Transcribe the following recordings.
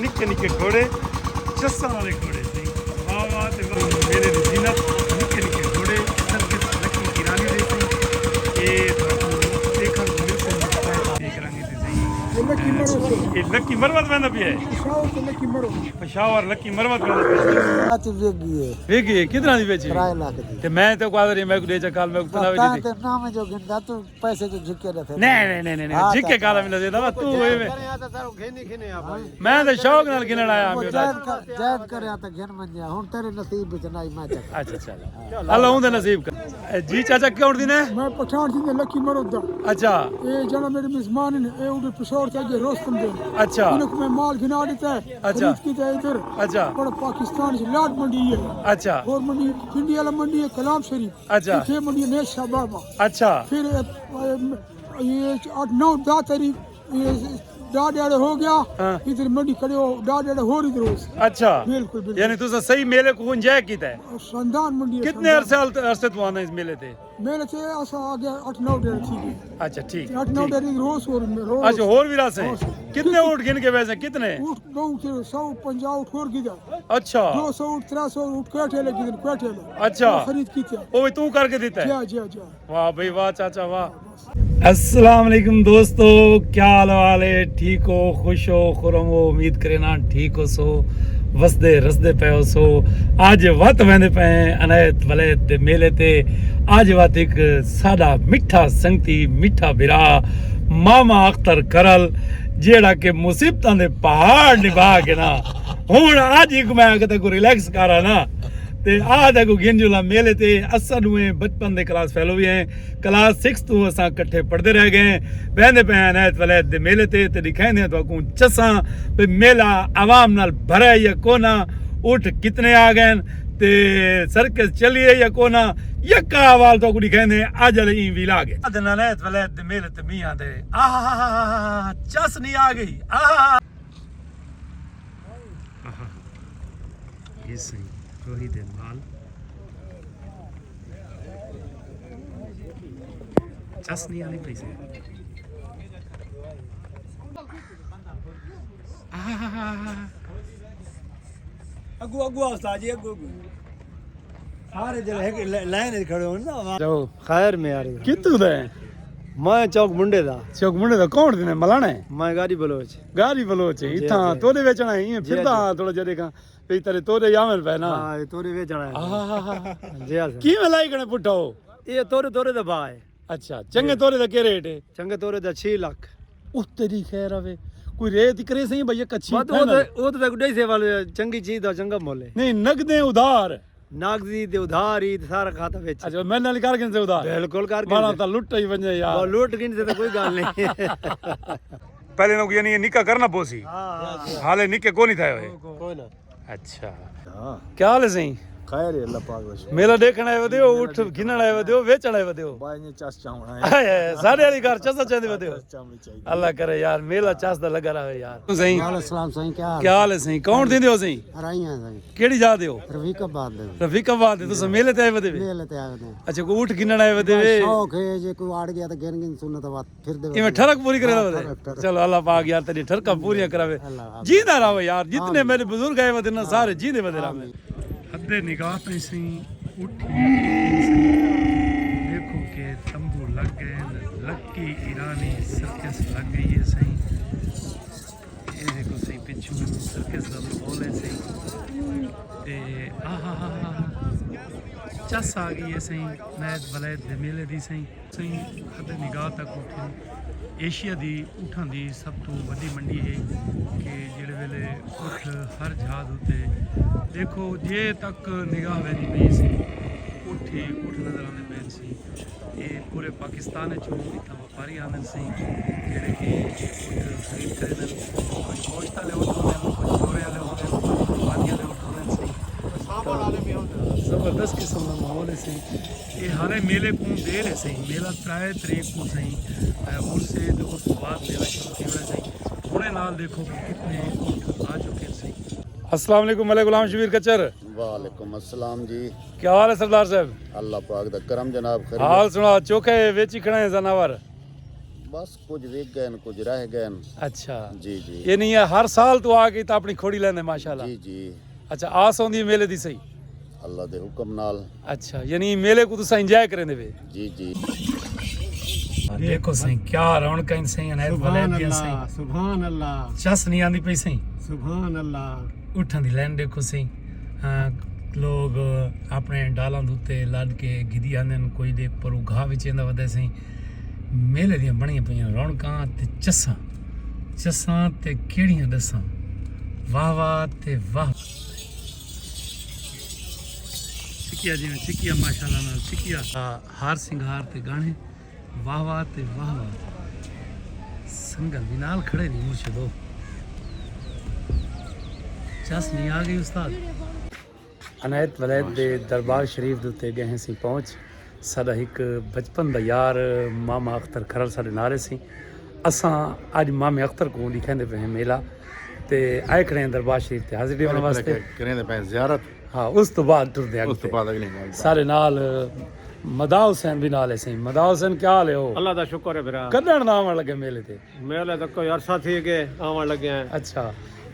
निक्के निक्के घोड़े जस्सा वाले घोड़े सी वाह वाह ते मेरे दी जीनत निक्के निक्के घोड़े सर्कस लकी की रानी दे सी ये देखन को मिल से देख रंगे ते सही ये लकी मरवत में भी है पेशावर लकी मरवत में वेगी है कितना दी बेची ते मैं तो क्वादर मैं को दे चकाल मैं को पता वे दी नाम जो गिनदा तू पैसे जो झिके रहते नहीं झिके काला मिल दे दवा तू वे मैं तो शौक नाल गिनण आया जायद करे तो गिन मन जा हुन तेरे नसीब विच नहीं मैं चक अच्छा चल अल्लाह उनदे नसीब का जी चाचा क्यों दी ने मैं पठान सिंह लकी मरोदा अच्छा ये जना मेरे मेहमान ने ए उधर पिशोर से जे रोस्तम दे अच्छा इनको मैं माल गिना देता है अच्छा की इधर अच्छा पर पाकिस्तान से लाट मंडी है अच्छा और मंडी पिंडी वाला मंडी है कलाम शरीफ अच्छा ये मंडी ने शाबाबा अच्छा फिर ये 8-9 तारीख ये डाडे हो गया इधर मंडी खड़े हो डाडे हो इधर अच्छा बिल्कुल यानी तुसा सही मेले को एंजॉय कीता है शानदार मंडी है कितने अरसे तो आना इस मेले ते मेले से असा आ गया 8-9 डेढ़ थी अच्छा ठीक 8-9 डेढ़ रोज और रोज अच्छा और भी रास है कितने ऊँट गिन के वैसे कितने ऊँट गाँव के 150 ऊँट और गिदा अच्छा 200 ऊँट 300 ऊँट कैठे लगे कैठे अच्छा खरीद की थी वो तू करके देता है जी जी वाह भाई वाह चाचा वाह अस्सलाम वालेकुम दोस्तों क्या हाल है ठीक हो खुश हो खुरम हो उम्मीद करे ना ठीक हो सो वसदे रसदे पे हो सो आज वत वेंदे पे अनैत वलैत ते मेले ते आज वत एक सादा मिठा संगती मिठा बिरा मामा अख्तर करल जेड़ा के मुसीबतां दे पहाड़ निभा के ना हुण आज एक मैं किते को रिलैक्स करा ना ते आज को गिंजुला मेले ते असा नुए बचपन दे क्लास फेलो भी हैं क्लास 6 तो असा इकट्ठे पढ़ते रह गए बहंदे पे अनैत वलैत दे मेले ते दिखाइंदे तो को चसा पे मेला आवाम नाल भरा या कोना उठ कितने आ गए ते सर्कस चलिए या कोना यक्का अवाल तो को दिखाइंदे आज ले ई भी लागे अदन अनैत वलैत दे मेले ते मियां दे चस नहीं आ गई ये सही रोही दे माल चस नहीं आने पैसे अगु उस्ताद जी अगु सारे जल है लाइन खड़े हो ना जाओ खैर में यार कितू दे मैं चौक मुंडे दा कौन दिने मलाने मैं गाड़ी बलोच इथा तोरे बेचना ही फिरदा थोड़ा जे देखा पे तेरे तोरे यामल पे ना हां तोरे बेचना है जी हां की में लाई कने पुठो ये तोरे दा भाई अच्छा चंगे तोरे दा के रेट है चंगे तोरे दा 6 लाख उस तेरी खैर आवे कोई रेत करे सही भैया कच्ची वो तो गुडे से वाले चंगी चीज दा चंगा मोल है नहीं नगदे उधार नागदी दे उधार ही सारा खाता बेच अच्छा मैं नाल करके से उधार बिल्कुल करके माना तो लुट ही बने यार वो लूट गिन से तो कोई गल नहीं पहले नो यानी निका करना पोसी हां हाले निके को नहीं थायो है कोई ना अच्छा हां क्या हाल है सही खैर है अल्लाह पाक बस मेला देखण आयो दियो उठ गिनण आयो दियो वेचण आयो दियो भाई ने चास चावना है सारे वाली घर चसा चांदी दियो चावनी चाहिए अल्लाह करे यार मेला चास दा लगा रहे यार सही अस्सलाम सही क्या हाल है सही कौन दी दियो सही राइयां सही केड़ी जा दियो रफीकाबाद दे तुस मेले ते आए वदे मेले ते आए ने अच्छा को उठ गिनण आए वदे शौक है जे कोई आड़ गया तो गिन गिन सुनत बात फिर दे इमे ठरक पूरी करे वदे चलो अल्लाह पाक यार तेरी ठरका पूरी करावे जींदा रहो यार जितने मेरे बुजुर्ग आए वदे ना सारे जींदे वदे रहो हदे निगाह पे सही उठी देखो के तंबू लग गए लक्की ईरानी सर्कस लग गई है सही ये देखो सही पिछू सर्कस का माहौल है सही ते चस आ गई है सही नैत वलैत दे मेले दी सही हदे निगाह तक उठी एशिया दी उठां दी सब तो वड्डी मंडी है कि जेड़े वेले उठ हर जहाज उते देखो जे तक निगाह वेंदी पई सी उठ नज़र आने पे सी ये पूरे पाकिस्तान चो इतना व्यापारी आने सी जेड़े कि खरीद करे गोश्त वाले उठ होंदे कुछ छोरे वाले होंदे पानी वाले उठ होंदे सी जबरदस्त किस्म का माहौल है सही ये हारे मेले को देर है सही मेला 3 तारीख को सही उससे उस बाद मेला शुरू होना सही थोड़े नाल देखो कितने आ चुके हैं सही अस्सलाम वालेकुम मलिक गुलाम शबीर कचर वालेकुम अस्सलाम जी क्या हाल है सरदार साहब अल्लाह पाक दा करम जनाब खैर हाल सुना चोखे वेची खड़े हैं जनावर बस कुछ विक गए कुछ रह गए। अच्छा जी जी ये नहीं है हर साल तू आ गई तो अपनी खोड़ी लेंदे माशाल्लाह। जी जी अच्छा आस होंदी है मेले दी सही। अल्लाह दे हुक्म नाल। अच्छा यानी मेले को तुसा एंजॉय करेंदे वे। जी जी देखो सही क्या रौनक इन सही अनैत वाले दी सही। सुभान अल्लाह चस नहीं आंदी पई सही। सुभान अल्लाह। उठन दी लैन देखो सही। लोग अपने डालां दूते लद के गिदी आंदे न कोई दे पर घा विच इंदा वदे सही। मेले दी बणियां पईयां रौनकां ते चसां चसां ते केड़ियां दसां वाह वाह ते वाह। चिकिया जिवें चिकिया माशाल्लाह नाल चिकिया हार सिंगार ते गाने वाह वाह ते वाह वाह। संगल भी नाल खड़े नहीं मुर्शिदो चस नहीं आ गई उस्ताद। अनैत वलैद दे दरबार शरीफ दे उत्ते गए सी पहुंच। साडा एक बचपन दा यार मामा अख्तर खरल साडे नाले सी। असां अज मामे अख्तर को लिखेंदे पे मेला ते आए खड़े दरबार शरीफ ते हाजिरी होने वास्ते करेंदे पे जियारत। हाँ उस तो बाद टुरदे उस तो बाद अगली सारे नाल मदा हुसैन भी नाल है सही। मदा हुसैन क्या हाल है हो? अल्लाह दा शुक्र है भरा। कदण ना आवन लगे मेले ते? मेले तो कोई अरसा थी के आवन लगे हैं। अच्छा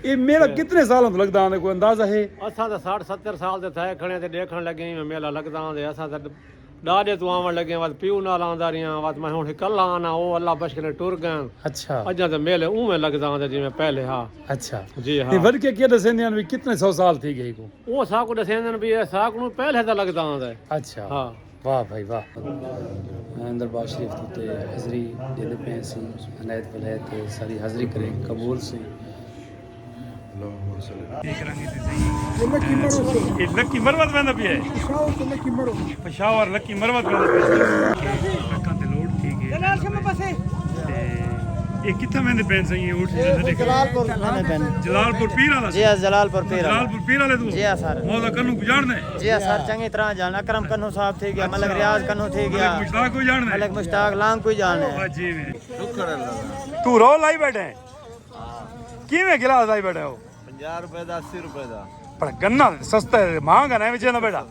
ये मेला कितने सालों तो लगदा आंदे कोई अंदाजा है? असा तो 60-70 साल दे थे खड़े ते देखण लगे हैं मेला लगदा आंदे। असा तो डाडे तो आवन लगे वत पीऊ नाल आंदा रियां वत मैं हुन कल आना ओ अल्लाह बशकने टुर गए। अच्छा अजा ते मेले उवें लगदा आंदे जिवें पहले। हाँ अच्छा जी हाँ। ये वध के क्या दसेंदियां भी कितने 100 साल थी गई को? ओ साकू दसेंदन भी साकू नु पहले तो लगदा आंदा। अच्छा हाँ वाह भाई वाह। दरबार शरीफ ते हाज़री देदे पे सी अनैत वलैद ते सारी हाज़री करे कबूल सी। देख रंगे ते सही ये लकी मरवत वेंदा पिए पेशावर लकी मरवत वेंदा पिए लक्कां ते लोड थी गए जलाल के पासे ते ये किथे वेंदे पेन सही ये उठ जलालपुर लाने पेन। जलालपुर पीर वाला। जी हाँ जलालपुर पीर वाला। जलालपुर पीर वाले तू? जी हाँ सर। मौला कन्नू को जानदे? जी हाँ सर चंगी तरह जान। अकरम कन्नू साहब थी गया मलक रियाज कन्नू थी गया मुश्ताक को जानदे? मलक मुश्ताक लांग कोई जान है। जी में तू रो लाई बैठे किवें गिलास लाई बैठे हो? 50 रुपए का 80 रुपए का पर गन्ना सस्ता है महंगा है विचे ना बेटा।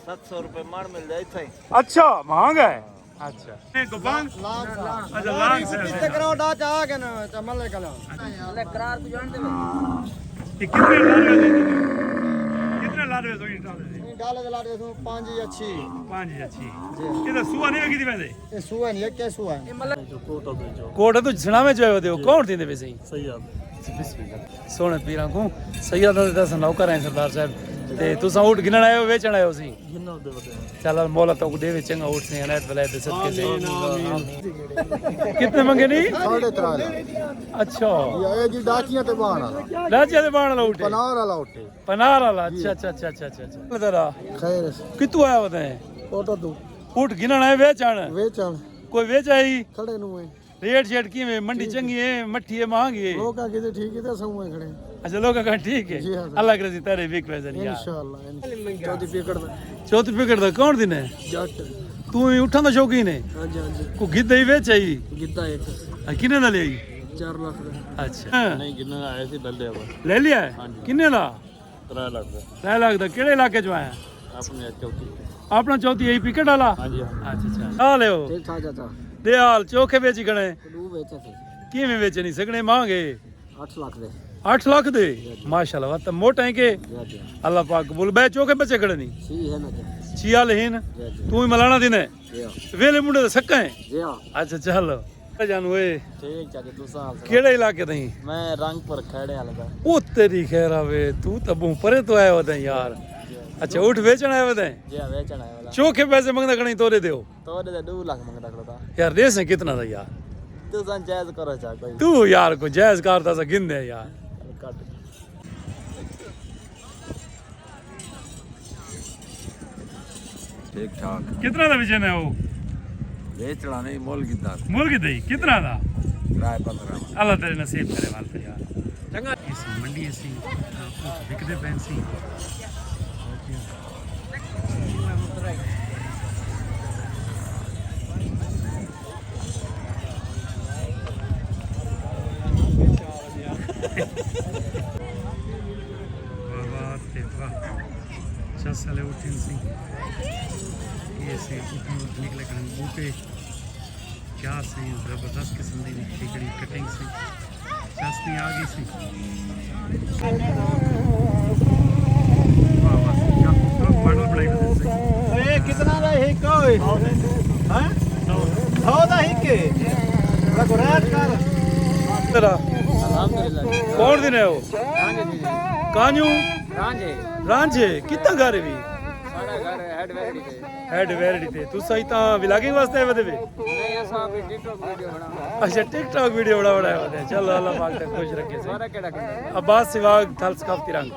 700 रुपए मार मिल जाए इथे। अच्छा महंगा है। अच्छा नहीं गोपांग अच्छा लांग से कितने करो डा चा के ना चमले कला ले करार को जान दे। ये कितने लाडवे दे कितने लाडवे सो डाले लाड दे 5 या 6 5 या 6 ये तो सुआ नहीं किदी वेंदे ये सुआ नहीं के सुआ कोट तो सुनावे जो दे कौन थींदे वैसे ही सैयद सोने पीरा को सैयद दस नौकर हैं सरदार साहब ते तुसा ऊट गिनण आयो वेचण आयो सी गिनण दे चल मौला तो दे चंगा ऊट से अनैत वलैद दे सदके से। कितने मंगे नहीं? 3.5 अच्छा ये जी डाकियां ते बाण वाला लाचे दे बाण वाला ऊट पनार वाला उठे पनार वाला। अच्छा अच्छा अच्छा अच्छा अच्छा तेरा खैर कितु आया बताए फोटो दो ऊट गिनण आए वेचण वेचण कोई वेचाई खड़े नु है रेट शेट की में मंडी चंगी है मट्ठी है महंगी है? लोग आगे ठीक है तो सब में खड़े अच्छा लोग का ठीक है जी हाँ। अल्लाह करे तेरे बिक पैसे यार इंशाल्लाह चौथी पीकड़ में चौथी पिकड़ दा कौन दिन है? जट तू ही उठा दा शौकीन है? हां जी हां जी को गिद्ध ही वेचाई गिद्दा एक किने दा ले आई? 4 लाख का अच्छा नहीं गिनने आए थे ले लिया ले लिया है किन्ने दा? 3 लाख का 3 लाख दा केड़े इलाके च आया? अपने चौथी। अपना चौथी यही पिकड़ वाला? हाँ जी हाँ। अच्छा अच्छा आ ले हो ठीक था चाचा दे हाल चोखे बेची गणे दू बेचे थे किवें बेचे नहीं सगणे महंगे 8 लाख दे 8 लाख दे माशाल्लाह वा त मोटा है के जी अल्लाह पाक कबूल बे चोखे बचे गणे नहीं सी है ना जी छिया लेहिन तू ही मलाना दिन है जी वेले मुंडे सक्का है। जी हां अच्छा चल जानू ए ठीक चाचा तू साहब केड़े इलाके तई? मैं रंगपुर खड़े वाला दा। ओ तेरी खैर आवे तू त बहु परे तो आयो वदे यार। अच्छा उठ बेचण आयो वदे जी हाँ वेचण आया वाला चोखे पैसे मंगदा गणी तोरे देओ तो दे 2 लाख मंगदा खड़ा यार देस है कितना था यार? तू सन जायज करो चा कोई तू यार को जायज करता सा गिन दे यार। काट ठीक ठाक कितना था बेचना है वो? बेचना नहीं मोल की दाल मुर्गी दही कितना था? किराए 15 अल्लाह तेरे नसीब करे वाल पे यार। चंगा इस मंडी ऐसी बिकदे पेंसी साले उठिन सी ये से उठन निकले कन बूटे क्या सही ज़बरदस्त किस्म की खिचड़ी कटिंग सी चाशनी आ गई सी वाह वाह क्या खूबसूरत मॉडल बनाई हुई सही ए कितना रहे कोई हैं 100 ਦਾ ਹੀ रघुराज कर तेरा अल्हम्दुलिल्लाह कौन दिन है वो रांझे जी कान्यू रांझे रांझे कितना घर है भी सारा घर हेड वैली थे हेड वेरडी ते तू सही ता व्लॉगिंग वास्ते आए वे नहीं ऐसा भी टिकटॉक वीडियो बना अच्छा टिकटॉक वीडियो बड़ा बड़ा है चलो अल्लाह पाक ते खुश रखे सही सारा केड़ा केड़ा अब्बास सिवाग थल सकाफती रंग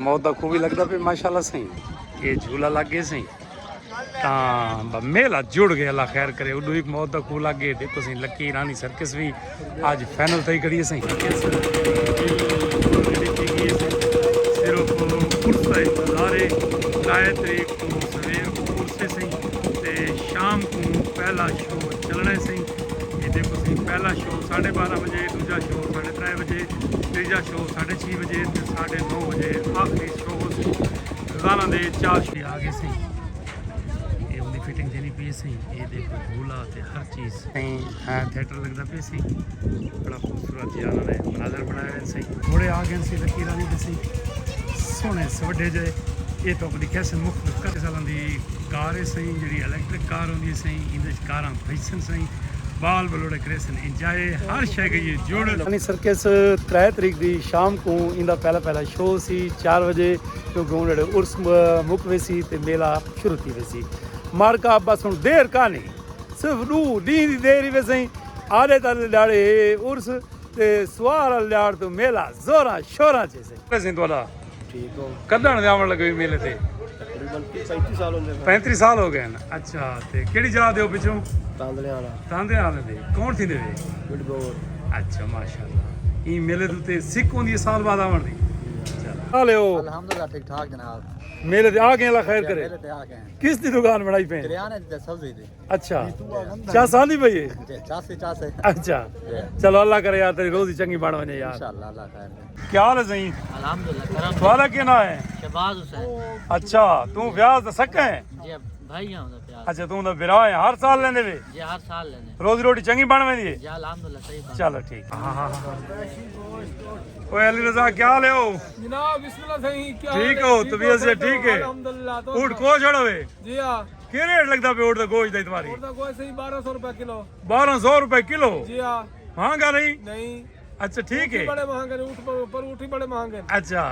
मौत दा खूबी लगदा पे माशाल्लाह सही ये झूला लग गए सही ਤਾਂ ਮੇਲਾ ਜੁੜ ਗਿਆ ਅੱਲਾ ਖੈਰ ਕਰੇ ਉਦੋਂ ਇੱਕ ਮੌਤ ਦਾ ਖੂਹ ਲੱਗੇ ਦੇਖੋ ਸਹੀ ਲੱਕੀ ਰਾਣੀ ਸਰਕਸ ਵੀ ਅੱਜ ਫਾਈਨਲ ਤੇ ਕਰੀਏ ਸਹੀ ਸਿਰਫ ਕੁਰਸੇ ਨਜ਼ਾਰੇ ਕਾਇ ਤਰੀਕ ਤੋਂ ਸਵੇਰ ਕੁਰਸੇ ਸਹੀ ਤੇ ਸ਼ਾਮ ਨੂੰ ਪਹਿਲਾ ਸ਼ੋਅ ਚੱਲਣਾ ਸਹੀ ਇਹ ਦੇਖੋ ਸਹੀ ਪਹਿਲਾ ਸ਼ੋਅ 12:30 ਵਜੇ ਦੂਜਾ ਸ਼ੋਅ 3:30 ਵਜੇ ਤੀਜਾ ਸ਼ੋਅ 6:30 ਵਜੇ ਤੇ 9:30 ਵਜੇ ਆਖਰੀ ਸ਼ੋਅ ਰੋਜ਼ਾਨਾ ਦੇ 4 ਸ਼ੋਅ ਆ ਗਏ ਸਹੀ फिटिंग देनी पी सी ये देखो झूला ते हर चीज़ सही है थिएटर लगता पे सी बड़ा खूबसूरत जिहा उन्होंने मनाजर बनाया है सही घोड़े आ गए सी लकीर वाली दसी सोहने सवड्डे जे ये तो अपनी कैसे मुख्तलिफ कर सालों की कार है सही जी इलैक्ट्रिक कार होंगी सही इन कारां फैशन सही बाल बलोड़े करेसन इंजॉय हर शय गई जोड़ यानी सर्कस 3 तरीक की शाम को इंदा पहला शो सी 4 बजे क्योंकि उन्होंने उर्स मुक वे सी ते मेला शुरू थी वे सी मारका बस हूँ देर कानी सिर्फ डी दी देर ही वैसे आधे तल लाड़े उर्स ते सवार लाड़ तो मेला जोरा शोरा जैसे वैसे तो ठीक हो कदण जावन लगे मेले ते तकरीबन 35 साल होंगे 35 साल हो गए ना अच्छा ते केड़ी जगह दे पिछों तांदले वाला तांदे आले दे कौन थी दे गुडबोर अच्छा माशाल्लाह ई मेले ते सिख होंदी साल बाद आवन दी चल आले ओ अल्हम्दुलिल्लाह ठीक ठाक जनाब मेले ते आ गए अल्लाह खैर करे मेरे ते आ गए किस दी दुकान बनाई पे किराने ते सब्जी दी अच्छा क्या साल ही भई चासे अच्छा चलो अल्लाह करे यार तेरी रोजी चंगी बन वने यार इंशाल्लाह अल्लाह खैर करे क्या हाल है सही अल्हम्दुलिल्लाह करम तुम्हारा क्या नाम है शहबाज हुसैन अच्छा तू ब्याह दा सका है जी भाई हां दा प्यार अच्छा तू दा बिरा है हर साल लेने वे जी हर साल लेने रोजी रोटी चंगी बन वेंदी है जी अल्हम्दुलिल्लाह सही बात चलो ठीक ओए अली रजा क्या हाल है ओ जनाब बिस्मिल्लाह सही क्या ठीक हो तबीयत से ठीक है अल्हम्दुलिल्लाह तो ऊट को छोड़ो वे जी हां के रेट लगदा पे ऊट दा गोश्त दा तुम्हारी और कोई सही 1200 रुपए किलो 1200 रुपए किलो जी हां महंगा नहीं नहीं अच्छा ठीक है बड़े महंगे ऊँट पर ऊँट ही बड़े महंगे अच्छा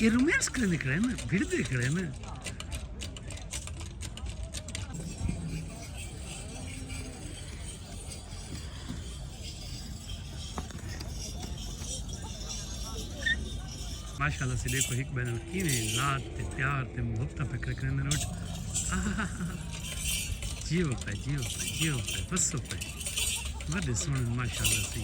ये रोमांस करने निकले ना भीड़ देख रहे हैं ना माशाल्लाह से देखो एक बहन की ने लात ते प्यार ते मोहब्बत पे करने रोट जीव पे बस पे बड़े सोहने माशाल्लाह से